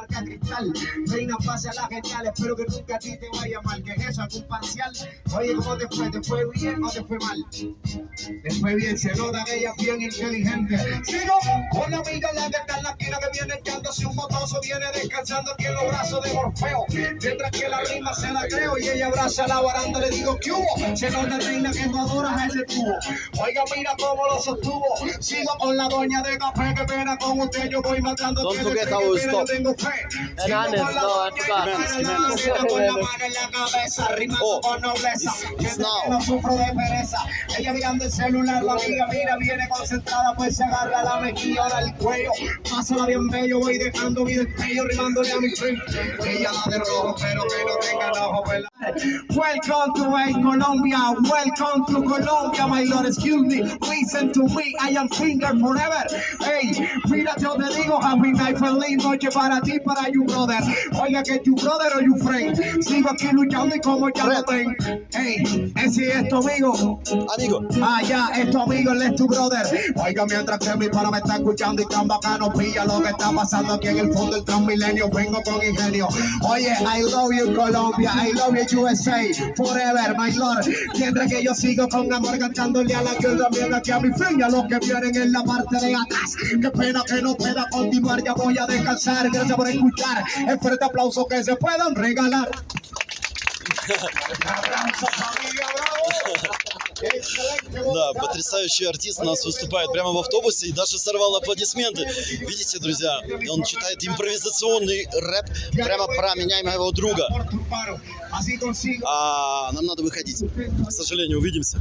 marca cristal. Reina pase a la genial, espero que nunca a ti te vaya mal. ¿Qué es eso? ¿Algún parcial? Oye, ¿cómo te fue? ¿Te fue bien o te fue mal? Te fue bien, se nota que ella es bien inteligente. Sigo con la amiga la que está en la esquina que viene echándose un motoso, viene descansando aquí en los brazos de Morfeo. Mientras que la rima se la creo y ella abraza la baranda, le digo, ¿qué hubo? Se nota, reina, que tú adoras a ese tubo. Oiga, mira cómo lo sostuvo. Sigo con la doña de café, que pena con usted, yo voy matando. Don't forget our stop. Tengo fe. And honest, no, I forgot. Con la mano en la cabeza, rimando con nobleza. It's now. No sufro de pereza. Ella mirando el celular, la amiga mira, viene concentrada, pues se agarra la mejilla, ahora el cuello. Pásala bien bello, voy dejando mi despeño, rimándole a mi friend. Ella la de rojo, pero que no tenga enojo, ¿verdad? Welcome to Colombia, welcome to Colombia, my lord, excuse me, listen to me, I am finger forever. Hey, mira, yo te digo, happy night, feliz noche para ti, para you brother. Oiga, que tu brother o you friend. Sigo aquí luchando y como ya lo ven. Hey, ese es tu amigo. Amigo. Ah, ya, es tu amigo, él es tu brother. Oiga, mientras que mi pana me está escuchando y tan bacano, pilla lo que está pasando aquí en el fondo del Transmilenio. Vengo con ingenio. Oye, I love you Colombia, I love you USA, forever, my lord. Mientras que yo sigo con amor cantándole a la que también aquí a mi fin, a los que vienen en la parte de atrás. Qué pena que no pueda continuar, ya voy a descansar. Gracias por escuchar. El fuerte aplauso que se puedan regalar. Да, потрясающий артист у нас выступает прямо в автобусе и даже сорвал аплодисменты. Видите, друзья, он читает импровизационный рэп прямо про меня и моего друга. А нам надо выходить. К сожалению, увидимся.